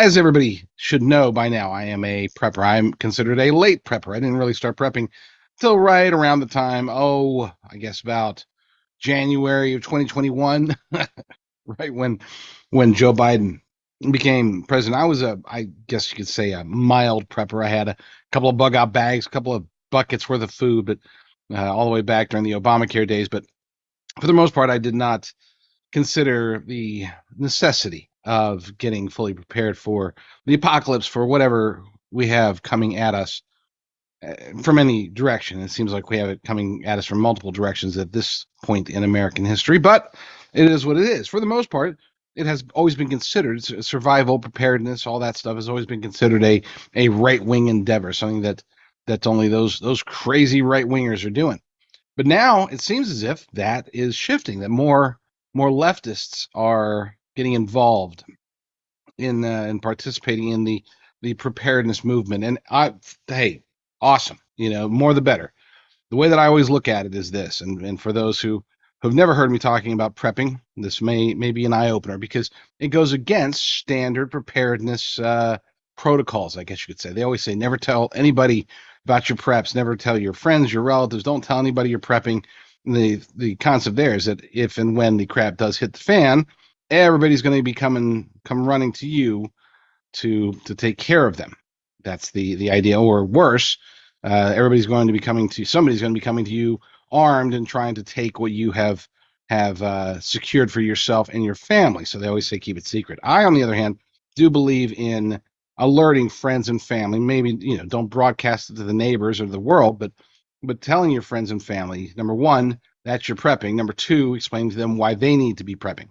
As everybody should know by now, I am a prepper. I'm considered a late prepper. I didn't really start prepping till right around the time, I guess about January of 2021, right when Joe Biden became president. I guess you could say, a mild prepper. I had a couple of bug out bags, a couple of buckets worth of food, but all the way back during the Obamacare days. But for the most part, I did not consider the necessity of getting fully prepared for the apocalypse, for whatever we have coming at us from any direction. It seems like we have it coming at us from multiple directions at this point in American history, but it is what it is. For the most part, it has always been considered survival, preparedness, all that stuff has always been considered a right wing endeavor, something that's only those crazy right wingers are doing. But now it seems as if that is shifting, that more leftists are getting involved in participating in the preparedness movement. And hey, awesome. More the better. The way that I always look at it is this, and for those who've never heard me talking about prepping, this may be an eye opener, because it goes against standard preparedness protocols, I guess you could say. They always say never tell anybody about your preps, never tell your friends, your relatives, don't tell anybody you're prepping. The concept there is that if and when the crap does hit the fan, everybody's going to be come running to you to take care of them. That's the idea. Or worse, somebody's going to be coming to you armed and trying to take what you have secured for yourself and your family. So they always say keep it secret. I, on the other hand, do believe in alerting friends and family. Maybe don't broadcast it to the neighbors or the world, but telling your friends and family, number one, that you're prepping. Number two, explain to them why they need to be prepping.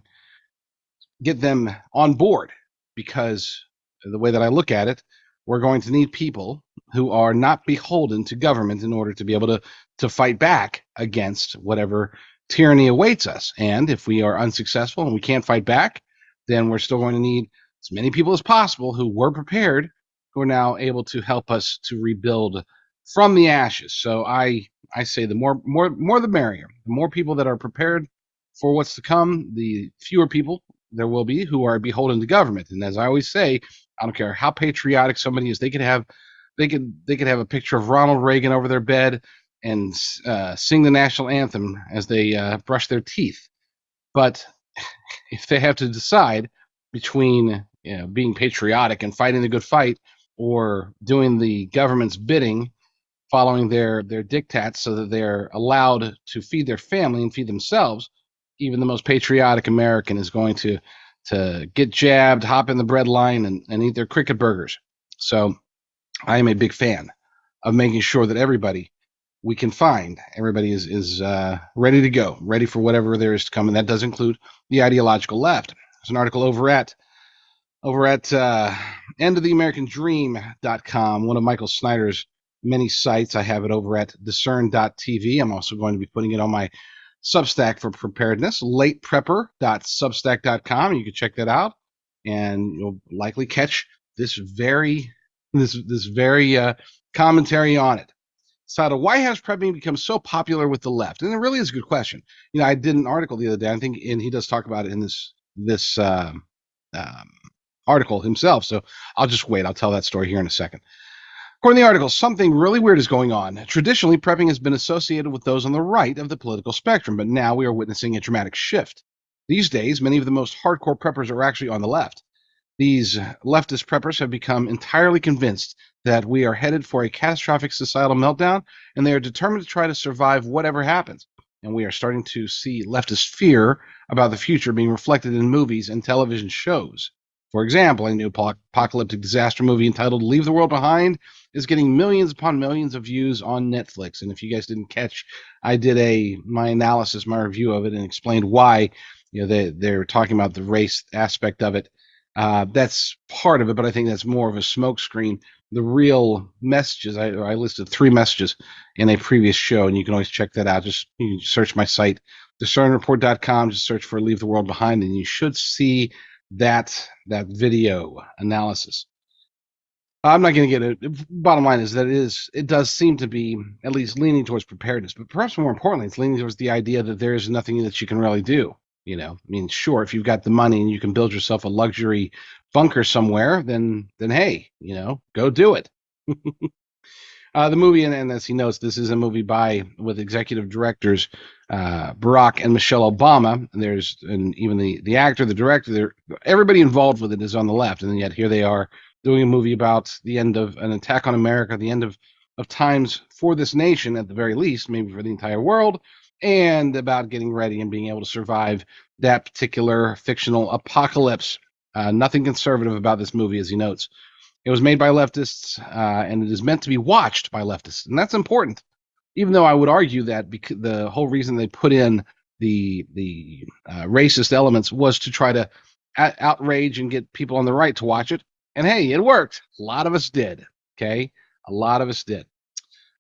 Get them on board, because the way that I look at it, we're going to need people who are not beholden to government in order to be able to fight back against whatever tyranny awaits us. And if we are unsuccessful and we can't fight back, then we're still going to need as many people as possible who were prepared, who are now able to help us to rebuild from the ashes. So I say the more the merrier. The more people that are prepared for what's to come, the fewer people there will be who are beholden to government. And as I always say, I don't care how patriotic somebody is. They could have a picture of Ronald Reagan over their bed and sing the national anthem as they brush their teeth. But if they have to decide between being patriotic and fighting the good fight, or doing the government's bidding, following their diktats so that they're allowed to feed their family and feed themselves, even the most patriotic American is going to get jabbed, hop in the bread line, and eat their cricket burgers. So I am a big fan of making sure that everybody we can find, everybody is ready to go, ready for whatever there is to come, and that does include the ideological left. There's an article over at endoftheamericandream.com, one of Michael Snyder's many sites. I have it over at discern.tv. I'm also going to be putting it on my Substack for preparedness, lateprepper.substack.com. You can check that out, and you'll likely catch this very commentary on it. So why has prepping become so popular with the left? And it really is a good question. I did an article the other day, I think, and he does talk about it in this article himself. So I'll just wait. I'll tell that story here in a second. According to the article, something really weird is going on. Traditionally, prepping has been associated with those on the right of the political spectrum, but now we are witnessing a dramatic shift. These days, many of the most hardcore preppers are actually on the left. These leftist preppers have become entirely convinced that we are headed for a catastrophic societal meltdown, and they are determined to try to survive whatever happens. And we are starting to see leftist fear about the future being reflected in movies and television shows. For example, a new apocalyptic disaster movie entitled Leave the World Behind is getting millions upon millions of views on Netflix. And if you guys didn't catch, I did my analysis, my review of it, and explained why they're talking about the race aspect of it. That's part of it, but I think that's more of a smokescreen. The real messages, I listed 3 messages in a previous show, and you can always check that out. You can search my site, discernreport.com, just search for Leave the World Behind, and you should see that video analysis. I'm not going to get it. Bottom line is that it does seem to be at least leaning towards preparedness, but perhaps more importantly, it's leaning towards the idea that there is nothing that you can really do. I mean, sure, if you've got the money and you can build yourself a luxury bunker somewhere, then hey, go do it. The movie, and as he notes, this is a movie with executive directors Barack and Michelle Obama. And even the actor, the director, everybody involved with it is on the left, and yet here they are doing a movie about the end of an attack on America, the end of times for this nation, at the very least, maybe for the entire world, and about getting ready and being able to survive that particular fictional apocalypse. Nothing conservative about this movie, as he notes. It was made by leftists, and it is meant to be watched by leftists, and that's important. Even though I would argue that the whole reason they put in the racist elements was to try to outrage and get people on the right to watch it, and hey, it worked. A lot of us did. Okay, a lot of us did.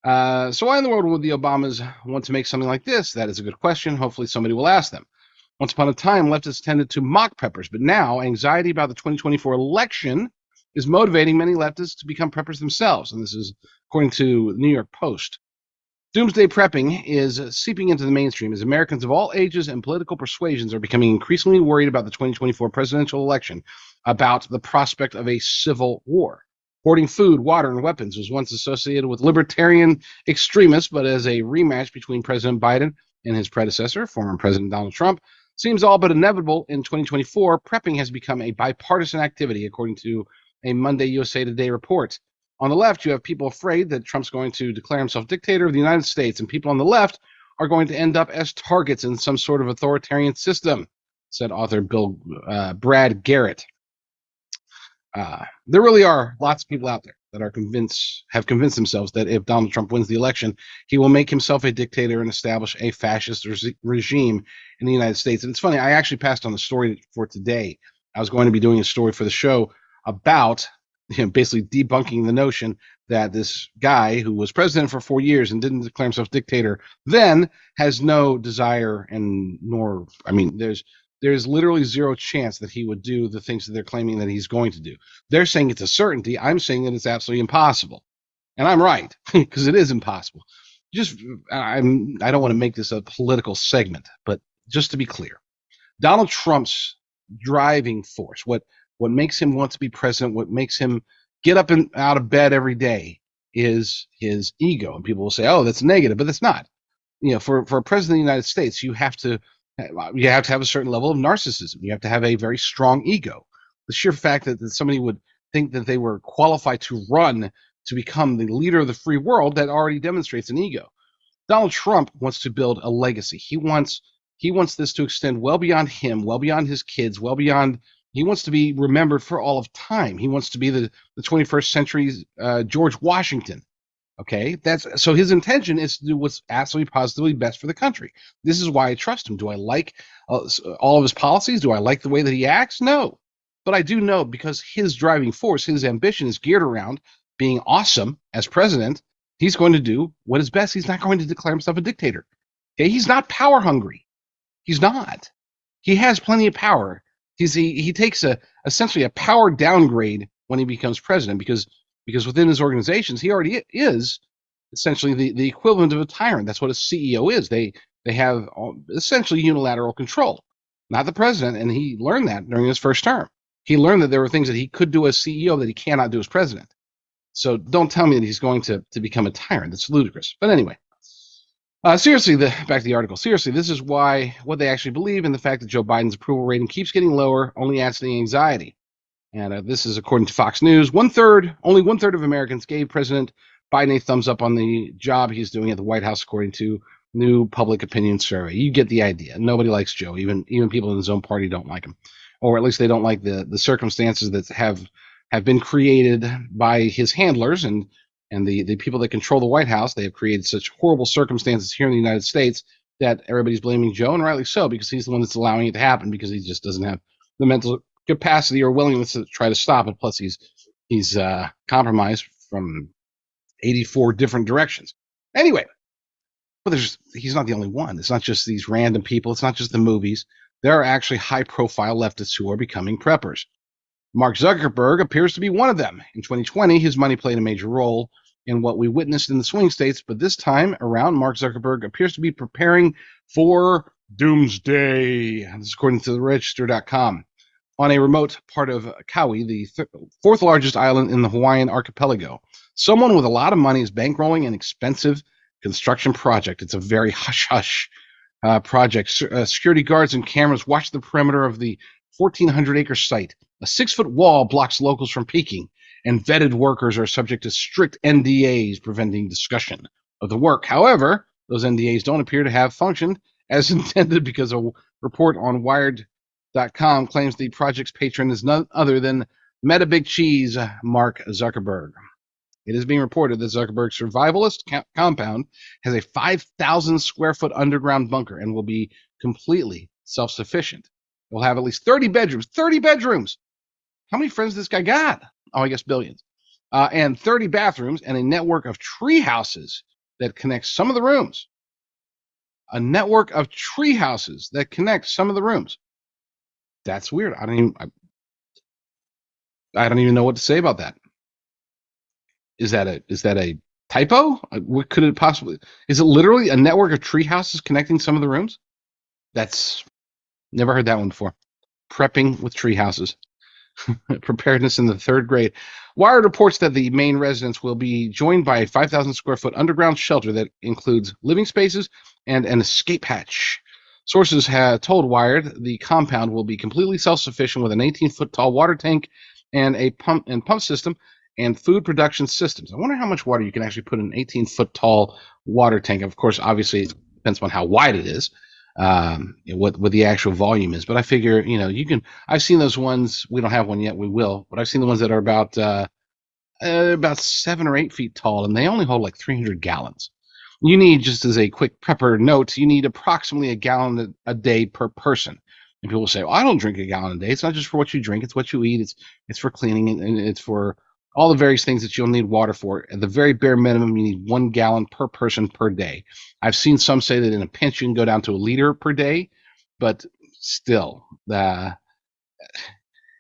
So why in the world would the Obamas want to make something like this? That is a good question. Hopefully, somebody will ask them. Once upon a time, leftists tended to mock preppers, but now anxiety about the 2024 election is motivating many leftists to become preppers themselves, and this is according to the New York Post. Doomsday prepping is seeping into the mainstream as Americans of all ages and political persuasions are becoming increasingly worried about the 2024 presidential election, about the prospect of a civil war. Hoarding food, water, and weapons was once associated with libertarian extremists, but as a rematch between President Biden and his predecessor, former President Donald Trump, seems all but inevitable in 2024, prepping has become a bipartisan activity, according to a Monday USA Today report. On the left, you have people afraid that Trump's going to declare himself dictator of the United States, and people on the left are going to end up as targets in some sort of authoritarian system, said author Brad Garrett. There really are lots of people out there that have convinced themselves that if Donald Trump wins the election, he will make himself a dictator and establish a fascist regime in the United States. And it's funny, I actually passed on the story for today. I was going to be doing a story for the show about basically debunking the notion that this guy who was president for 4 years and didn't declare himself dictator then has no desire there's literally zero chance that he would do the things that they're claiming that he's going to do. They're saying it's a certainty. I'm saying that it's absolutely impossible. And I'm right, because it is impossible. I don't want to make this a political segment, but just to be clear, Donald Trump's driving force, what makes him want to be president, what makes him get up and out of bed every day is his ego. And people will say, oh, that's negative, but that's not. For a president of the United States, you have to have a certain level of narcissism. You have to have a very strong ego. The sheer fact that somebody would think that they were qualified to run to become the leader of the free world, that already demonstrates an ego. Donald Trump wants to build a legacy. He wants this to extend well beyond him, well beyond his kids, well beyond. He wants to be remembered for all of time. He wants to be the 21st century's George Washington. Okay, so his intention is to do what's absolutely positively best for the country. This is why I trust him. Do I like all of his policies? Do I like the way that he acts? No. But I do know, because his driving force, his ambition is geared around being awesome as president, he's going to do what is best. He's not going to declare himself a dictator. Okay, he's not power hungry. He's not. He has plenty of power. He takes essentially a power downgrade when he becomes president, because within his organizations, he already is essentially the equivalent of a tyrant. That's what a CEO is. They have essentially unilateral control, not the president. And he learned that during his first term. He learned that there were things that he could do as CEO that he cannot do as president. So don't tell me that he's going to become a tyrant. That's ludicrous. But anyway, seriously, back to the article. Seriously, this is what they actually believe, and the fact that Joe Biden's approval rating keeps getting lower only adds to the anxiety. And this is according to Fox News. Only one third of Americans gave President Biden a thumbs up on the job he's doing at the White House, according to new public opinion survey. You get the idea. Nobody likes Joe. Even people in his own party don't like him, or at least they don't like the circumstances that have been created by his handlers and the people that control the White House. They have created such horrible circumstances here in the United States that everybody's blaming Joe, and rightly so, because he's the one that's allowing it to happen, because he just doesn't have the mental capacity or willingness to try to stop it. Plus, he's compromised from 84 different directions. Anyway, but he's not the only one. It's not just these random people. It's not just the movies. There are actually high-profile leftists who are becoming preppers. Mark Zuckerberg appears to be one of them. In 2020, his money played a major role in what we witnessed in the swing states, but this time around, Mark Zuckerberg appears to be preparing for Doomsday. This is according to the register.com. On a remote part of Kauai, the fourth largest island in the Hawaiian archipelago, someone with a lot of money is bankrolling an expensive construction project. It's a very hush-hush project. Security guards and cameras watch the perimeter of the 1,400-acre site. A 6-foot wall blocks locals from peeking, and vetted workers are subject to strict NDAs preventing discussion of the work. However, those NDAs don't appear to have functioned as intended because a report on Wired.com claims the project's patron is none other than Meta Big Cheese Mark Zuckerberg. It is being reported that Zuckerberg's survivalist compound has a 5,000 square foot underground bunker and will be completely self-sufficient. It will have at least 30 bedrooms. 30 bedrooms! How many friends this guy got? Oh, I guess billions. And 30 bathrooms and a network of tree houses that connects some of the rooms. A network of tree houses that connect some of the rooms. That's weird. I don't even know what to say about that. Is that a typo? What could it possibly? Is it literally a network of tree houses connecting some of the rooms? That's never heard that one before. Prepping with tree houses. Preparedness in the 3rd grade. Wired reports that the main residence will be joined by a 5,000 square foot underground shelter that includes living spaces and an escape hatch. Sources have told Wired the compound will be completely self-sufficient with an 18-foot tall water tank and a pump system and food production systems. I wonder how much water you can actually put in an 18-foot tall water tank. Of course, obviously, it depends on how wide it is. What the actual volume is, but I figure you can. I've seen those ones. We don't have one yet. We will, but I've seen the ones that are about 7 or 8 feet tall, and they only hold like 300 gallons. You need, just as a quick prepper note, you need approximately a gallon a day per person. And people say, "Well, I don't drink a gallon a day." It's not just for what you drink; it's what you eat. It's for cleaning, and it's for all the various things that you'll need water for. At the very bare minimum, you need 1 gallon per person per day. I've seen some say that in a pinch you can go down to a liter per day, but still,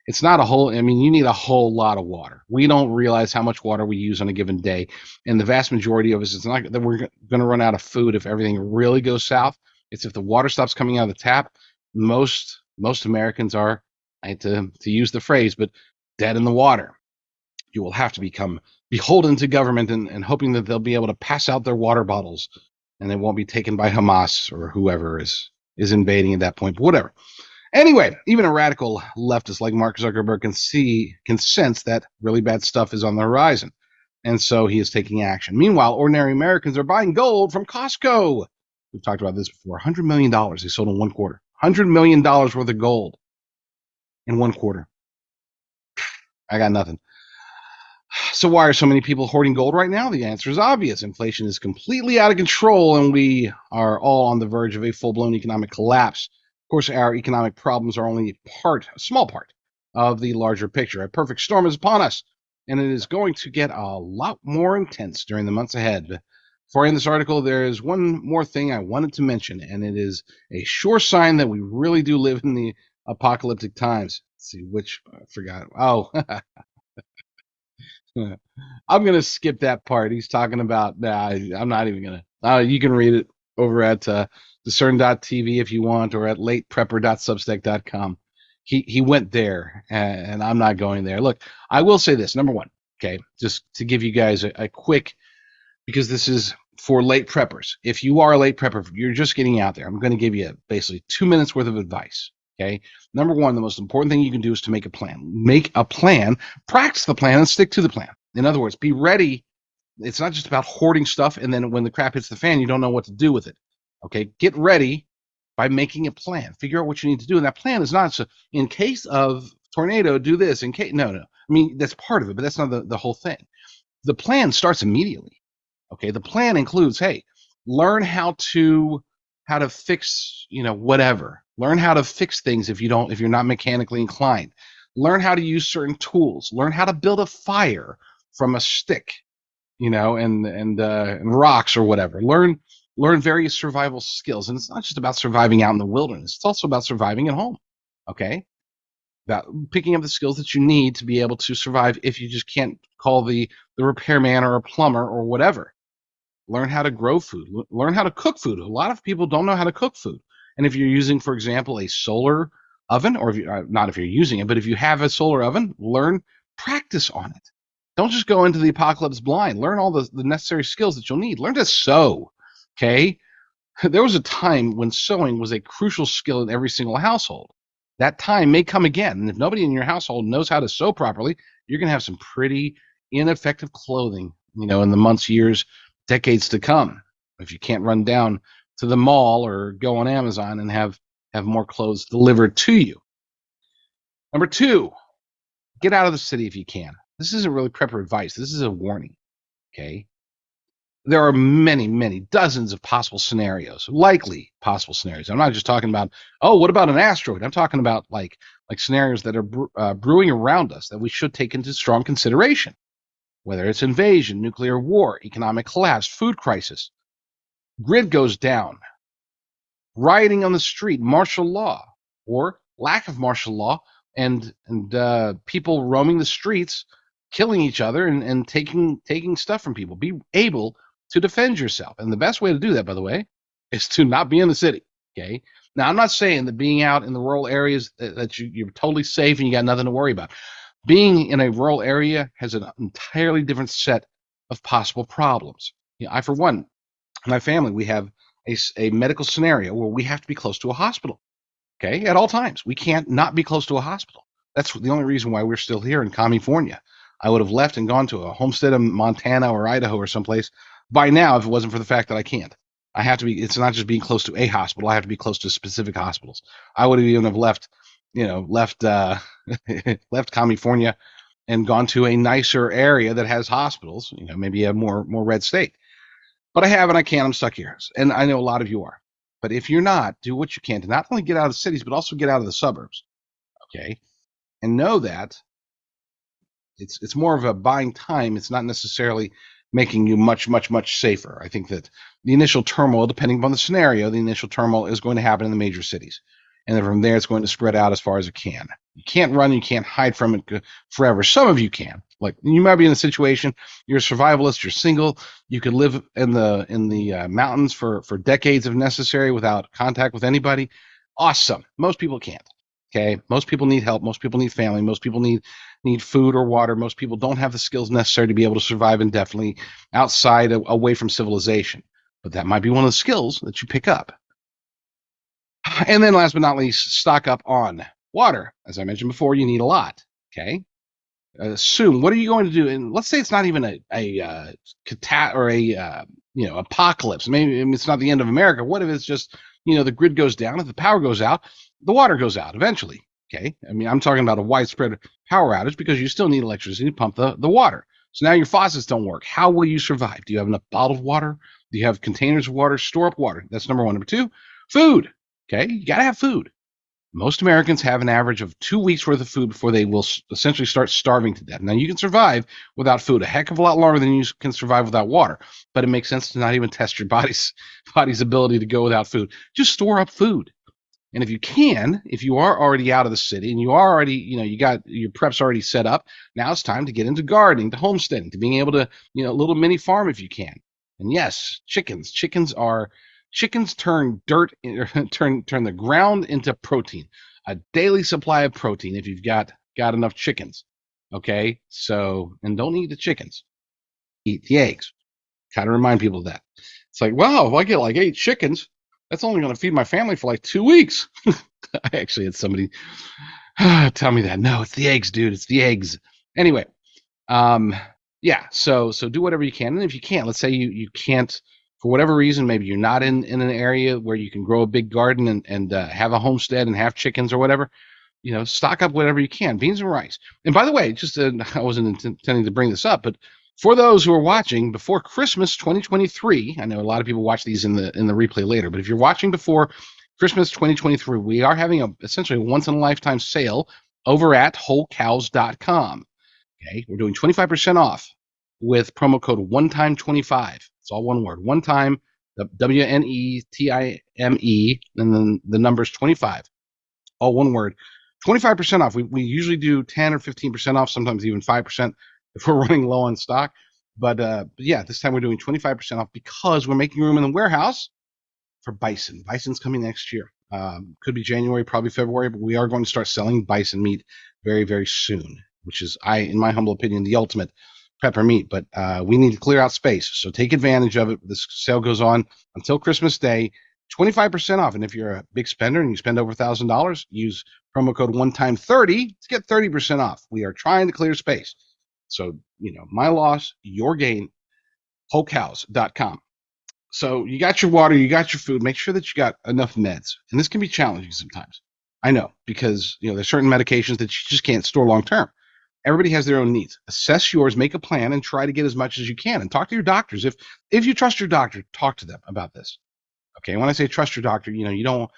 it's not a whole. I mean, you need a whole lot of water. We don't realize how much water we use on a given day, and the vast majority of us, it's not that we're going to run out of food if everything really goes south. It's if the water stops coming out of the tap. Most Americans are, I hate to use the phrase, but dead in the water. You will have to become beholden to government and hoping that they'll be able to pass out their water bottles and they won't be taken by Hamas or whoever is invading at that point. But whatever. Anyway, even a radical leftist like Mark Zuckerberg can sense that really bad stuff is on the horizon. And so he is taking action. Meanwhile, ordinary Americans are buying gold from Costco. We've talked about this before. $100 million they sold in 1 quarter. $100 million worth of gold in 1 quarter. I got nothing. So why are so many people hoarding gold right now? The answer is obvious. Inflation is completely out of control, and we are all on the verge of a full-blown economic collapse. Of course, our economic problems are only a small part of the larger picture. A perfect storm is upon us, and it is going to get a lot more intense during the months ahead. Before I end this article, there is one more thing I wanted to mention, and it is a sure sign that we really do live in the apocalyptic times. Let's see which I forgot. Oh, I'm going to skip that part. He's talking about, I'm not even going to. You can read it over at discern.tv if you want, or at lateprepper.substack.com. He went there, and I'm not going there. Look, I will say this. Number one, okay, just to give you guys a quick, because this is for late preppers. If you are a late prepper, you're just getting out there, I'm going to give you basically 2 minutes worth of advice. Okay. Number one, the most important thing you can do is to make a plan. Make a plan, practice the plan, and stick to the plan. In other words, be ready. It's not just about hoarding stuff, and then when the crap hits the fan, you don't know what to do with it. Okay. Get ready by making a plan. Figure out what you need to do. And that plan is not so, in case of tornado, do this. In case, no. I mean, that's part of it, but that's not the whole thing. The plan starts immediately. Okay. The plan includes, hey, learn how to fix, whatever. Learn how to fix things if you're not mechanically inclined. Learn how to use certain tools. Learn how to build a fire from a stick, and rocks or whatever. Learn various survival skills. And it's not just about surviving out in the wilderness. It's also about surviving at home. Okay? About picking up the skills that you need to be able to survive if you just can't call the repairman or a plumber or whatever. Learn how to grow food. Learn how to cook food. A lot of people don't know how to cook food. And if you're using, for example, a solar oven, or if you not if you're using it, but if you have a solar oven, practice on it. Don't just go into the apocalypse blind. Learn all the necessary skills that you'll need. Learn to sew. Okay. There was a time when sewing was a crucial skill in every single household. That time may come again. And if nobody in your household knows how to sew properly, you're going to have some pretty ineffective clothing, in the months, years, decades to come. If you can't run down to the mall or go on Amazon and have more clothes delivered to you. Number 2, get out of the city if you can. This isn't really prepper advice. This is a warning. Okay. There are many, many dozens of possible scenarios, likely possible scenarios. I'm not just talking about, oh, what about an asteroid? I'm talking about like scenarios that are brewing around us that we should take into strong consideration, whether it's invasion, nuclear war, economic collapse, food crisis, grid goes down, rioting on the street, martial law, or lack of martial law, and people roaming the streets, killing each other and taking stuff from people. Be able to defend yourself. And the best way to do that, by the way, is to not be in the city. Okay. Now, I'm not saying that being out in the rural areas that you're totally safe and you got nothing to worry about. Being in a rural area has an entirely different set of possible problems. I, for one, my family, we have a medical scenario where we have to be close to a hospital. Okay, at all times. We can't not be close to a hospital. That's the only reason why we're still here in California. I would have left and gone to a homestead in Montana or Idaho or someplace by now if it wasn't for the fact that I can't. I have to be. It's not just being close to a hospital. I have to be close to specific hospitals. I would have even have left, left left California and gone to a nicer area that has hospitals. Maybe a more red state. But I have and I can't. I'm stuck here, and I know a lot of you are. But if you're not, do what you can to not only get out of the cities, but also get out of the suburbs. Okay, and know that it's more of a buying time. It's not necessarily making you much safer. I think that the initial turmoil, depending upon the scenario, the initial turmoil is going to happen in the major cities, and then from there it's going to spread out as far as it can. You can't run, you can't hide from it forever. Some of you can. Like, you might be in a situation, you're a survivalist, you're single, you could live in the mountains for decades if necessary without contact with anybody. Awesome. Most people can't. Okay, most people need help. Most people need family. Most people need food or water. Most people don't have the skills necessary to be able to survive indefinitely outside, away from civilization. But that might be one of the skills that you pick up. And then last but not least, stock up on water. As I mentioned before, you need a lot. Okay. Soon, what are you going to do? And let's say it's not even a apocalypse. Maybe it's not the end of America. What if it's just, the grid goes down, if the power goes out, the water goes out eventually. Okay. I mean, I'm talking about a widespread power outage because you still need electricity to pump the water. So now your faucets don't work. How will you survive? Do you have enough bottled water? Do you have containers of water? Store up water. That's number one. Number 2, food. Okay. You got to have food. Most Americans have an average of 2 weeks worth of food before they will essentially start starving to death. Now, you can survive without food a heck of a lot longer than you can survive without water, but it makes sense to not even test your body's ability to go without food. Just store up food. And if you are already out of the city and you are already, you got your preps already set up, now it's time to get into gardening, to homesteading, to being able to, a little mini farm if you can. And yes, chickens. Chickens turn turn the ground into protein, a daily supply of protein if you've got enough chickens. Okay, so, and don't eat the chickens, eat the eggs. Kind of remind people of that. It's like, wow, if I get like 8 chickens, that's only going to feed my family for like 2 weeks. I actually had somebody tell me that. No, it's the eggs, dude. It's the eggs. Anyway, yeah. So do whatever you can, and if you can't, let's say you can't, for whatever reason, maybe you're not in an area where you can grow a big garden and have a homestead and have chickens or whatever, stock up whatever you can, beans and rice. And by the way, just I wasn't intending to bring this up, but for those who are watching before Christmas 2023, I know a lot of people watch these in the replay later, but if you're watching before Christmas 2023, we are having essentially a once-in-a-lifetime sale over at wholecows.com. Okay, we're doing 25% off with promo code ONETIME25. It's all one word, one time, WNETIME, and then the number's 25, all one word. 25% off. We usually do 10 or 15% off, sometimes even 5% if we're running low on stock. But yeah, this time we're doing 25% off because we're making room in the warehouse for bison. Bison's coming next year. Could be January, probably February, but we are going to start selling bison meat very, very soon, which is, in my humble opinion, the ultimate prepper meat. But we need to clear out space, so take advantage of it. This sale goes on until Christmas Day, 25% off. And if you're a big spender and you spend over $1,000, use promo code ONETIME30 to get 30% off. We are trying to clear space. So, my loss, your gain, wholecows.com. So you got your water, you got your food. Make sure that you got enough meds. And this can be challenging sometimes. I know, because there's certain medications that you just can't store long term. Everybody has their own needs. Assess yours, make a plan, and try to get as much as you can. And talk to your doctors. If you trust your doctor, talk to them about this. Okay, when I say trust your doctor, you don't.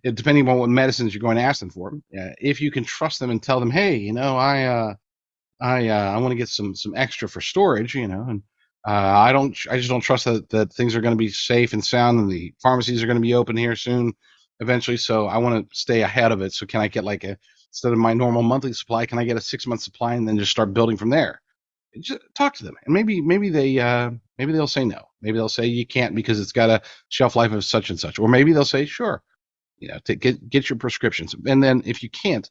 Depending on what medicines you're going to ask them for, if you can trust them and tell them, hey, I want to get some extra for storage, and I just don't trust that things are going to be safe and sound, and the pharmacies are going to be open here soon, eventually. So I want to stay ahead of it. So can I get instead of my normal monthly supply, can I get a 6-month supply and then just start building from there? Just talk to them, and maybe they'll say no. Maybe they'll say you can't because it's got a shelf life of such and such, or maybe they'll say sure. To get your prescriptions, and then if you can't,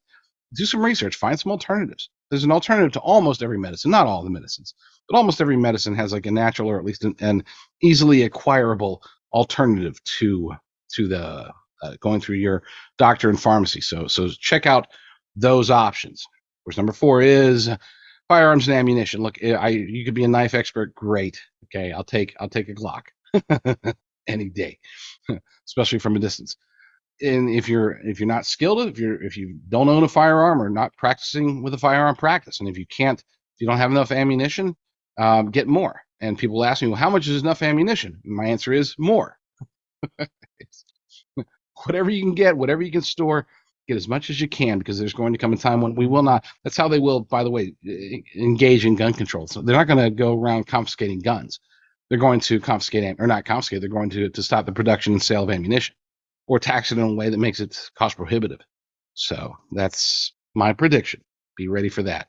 do some research, find some alternatives. There's an alternative to almost every medicine, not all the medicines, but almost every medicine has a natural, or at least an easily acquirable alternative to the going through your doctor and pharmacy. So check out those options. Of course, number 4 is firearms and ammunition. Look, you could be a knife expert. Great. Okay, I'll take a Glock any day, especially from a distance. And if you're not skilled, if you don't own a firearm or not practicing with a firearm, practice. And if you don't have enough ammunition, get more. And people ask me, well, how much is enough ammunition? And my answer is more. Whatever you can get, whatever you can store, get as much as you can, because there's going to come a time when we will not. That's how they will, by the way, engage in gun control. So they're not going to go around confiscating guns. They're going to they're going to stop the production and sale of ammunition, or tax it in a way that makes it cost prohibitive. So that's my prediction. Be ready for that.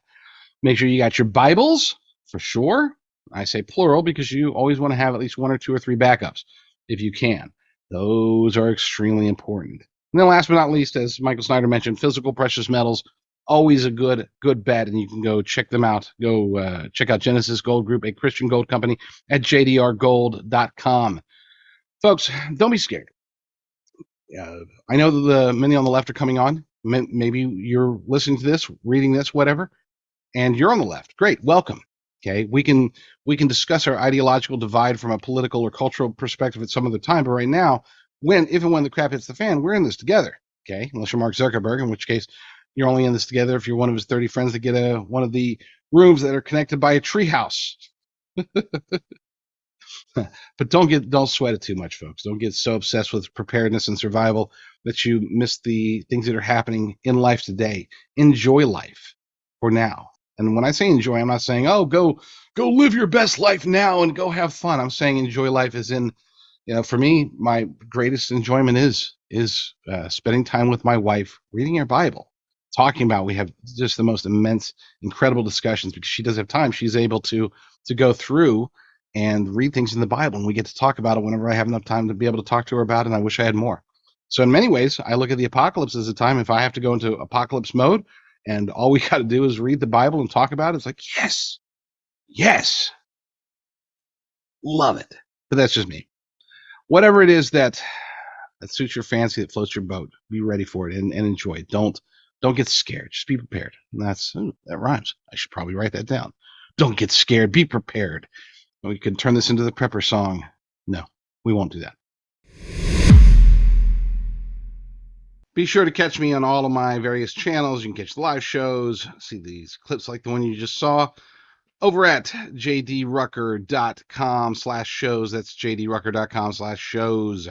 Make sure you got your Bibles, for sure. I say plural because you always want to have at least 1 or 2 or 3 backups if you can. Those are extremely important. And then last but not least, as Michael Snyder mentioned, physical precious metals, always a good bet, and you can go check them out. Go check out Genesis Gold Group, a Christian gold company, at jdrgold.com. Folks, don't be scared. I know that the many on the left are coming on. Maybe you're listening to this, reading this, whatever, and you're on the left. Great, welcome. Okay, we can discuss our ideological divide from a political or cultural perspective at some other time. But right now, if and when the crap hits the fan, we're in this together. Okay, unless you're Mark Zuckerberg, in which case you're only in this together if you're one of his 30 friends that get one of the rooms that are connected by a treehouse. But don't sweat it too much, folks. Don't get so obsessed with preparedness and survival that you miss the things that are happening in life today. Enjoy life for now. And when I say enjoy, I'm not saying, oh, go live your best life now and go have fun. I'm saying enjoy life as in, for me, my greatest enjoyment is spending time with my wife, reading her Bible, talking about. We have just the most immense, incredible discussions because she does have time. She's able to go through and read things in the Bible, and we get to talk about it whenever I have enough time to be able to talk to her about it, and I wish I had more. So in many ways, I look at the apocalypse as a time, if I have to go into apocalypse mode, and all we got to do is read the Bible and talk about it, it's like, yes, love it. But that's just me. Whatever it is that suits your fancy, that floats your boat, be ready for it and enjoy it. Don't get scared. Just be prepared. And that rhymes. I should probably write that down. Don't get scared. Be prepared. We can turn this into the prepper song. No, we won't do that. Be sure to catch me on all of my various channels. You can catch the live shows, see these clips like the one you just saw over at jdrucker.com/shows. That's jdrucker.com/shows.